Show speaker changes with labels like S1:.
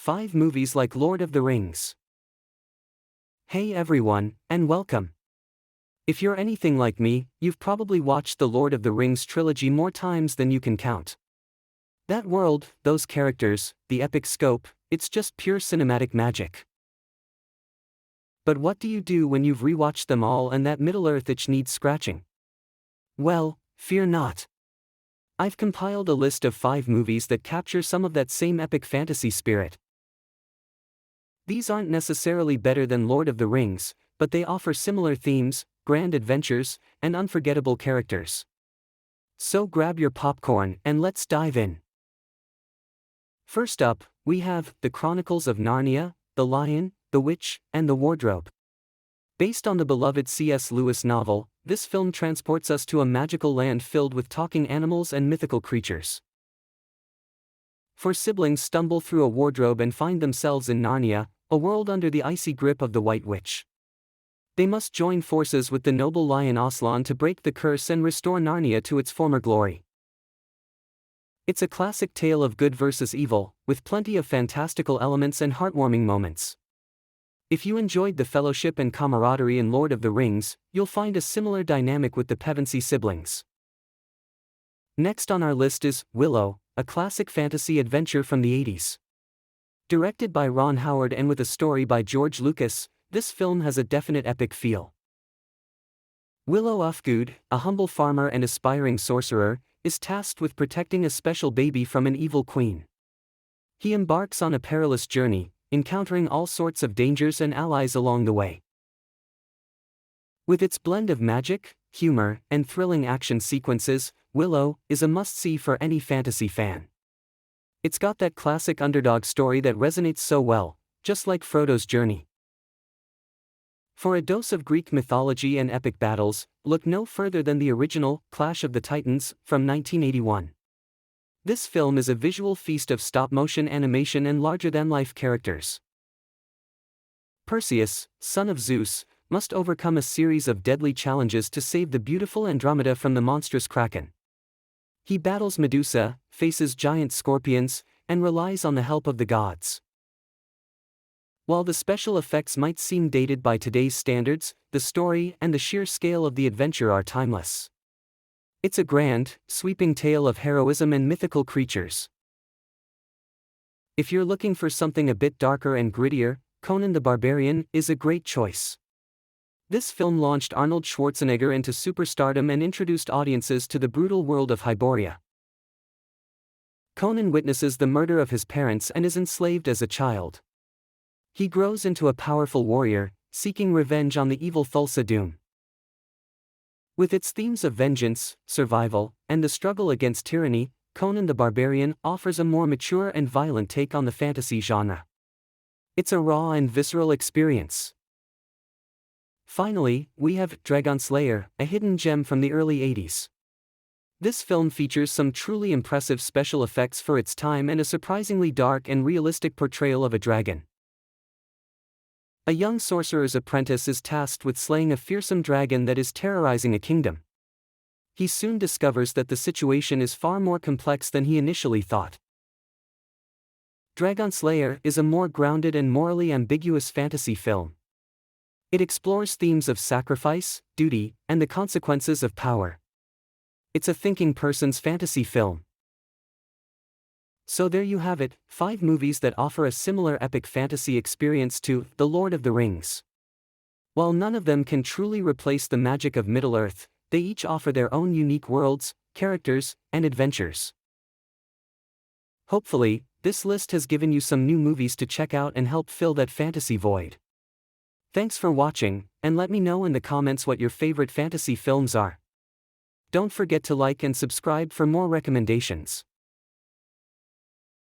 S1: 5 movies like Lord of the Rings. Hey everyone, and welcome. If you're anything like me, you've probably watched the Lord of the Rings trilogy more times than you can count. That world, those characters, the epic scope, it's just pure cinematic magic. But what do you do when you've rewatched them all and that Middle-earth itch needs scratching? Well, fear not. I've compiled a list of 5 movies that capture some of that same epic fantasy spirit. These aren't necessarily better than Lord of the Rings, but they offer similar themes, grand adventures, and unforgettable characters. So grab your popcorn and let's dive in. First up, we have The Chronicles of Narnia, The Lion, the Witch, and the Wardrobe. Based on the beloved C.S. Lewis novel, this film transports us to a magical land filled with talking animals and mythical creatures. 4 siblings stumble through a wardrobe and find themselves in Narnia, a world under the icy grip of the White Witch. They must join forces with the noble lion Aslan to break the curse and restore Narnia to its former glory. It's a classic tale of good versus evil, with plenty of fantastical elements and heartwarming moments. If you enjoyed the fellowship and camaraderie in Lord of the Rings, you'll find a similar dynamic with the Pevensey siblings. Next on our list is Willow, a classic fantasy adventure from the 80s. Directed by Ron Howard and with a story by George Lucas, this film has a definite epic feel. Willow Ufgood, a humble farmer and aspiring sorcerer, is tasked with protecting a special baby from an evil queen. He embarks on a perilous journey, encountering all sorts of dangers and allies along the way. With its blend of magic, humor, and thrilling action sequences, Willow is a must-see for any fantasy fan. It's got that classic underdog story that resonates so well, just like Frodo's journey. For a dose of Greek mythology and epic battles, look no further than the original Clash of the Titans from 1981. This film is a visual feast of stop-motion animation and larger-than-life characters. Perseus, son of Zeus, must overcome a series of deadly challenges to save the beautiful Andromeda from the monstrous Kraken. He battles Medusa, faces giant scorpions, and relies on the help of the gods. While the special effects might seem dated by today's standards, the story and the sheer scale of the adventure are timeless. It's a grand, sweeping tale of heroism and mythical creatures. If you're looking for something a bit darker and grittier, Conan the Barbarian is a great choice. This film launched Arnold Schwarzenegger into superstardom and introduced audiences to the brutal world of Hyboria. Conan witnesses the murder of his parents and is enslaved as a child. He grows into a powerful warrior, seeking revenge on the evil Thulsa Doom. With its themes of vengeance, survival, and the struggle against tyranny, Conan the Barbarian offers a more mature and violent take on the fantasy genre. It's a raw and visceral experience. Finally, we have Dragon Slayer, a hidden gem from the early 80s. This film features some truly impressive special effects for its time and a surprisingly dark and realistic portrayal of a dragon. A young sorcerer's apprentice is tasked with slaying a fearsome dragon that is terrorizing a kingdom. He soon discovers that the situation is far more complex than he initially thought. Dragon Slayer is a more grounded and morally ambiguous fantasy film. It explores themes of sacrifice, duty, and the consequences of power. It's a thinking person's fantasy film. So there you have it, 5 movies that offer a similar epic fantasy experience to The Lord of the Rings. While none of them can truly replace the magic of Middle-earth, they each offer their own unique worlds, characters, and adventures. Hopefully, this list has given you some new movies to check out and help fill that fantasy void. Thanks for watching, and let me know in the comments what your favorite fantasy films are. Don't forget to like and subscribe for more recommendations.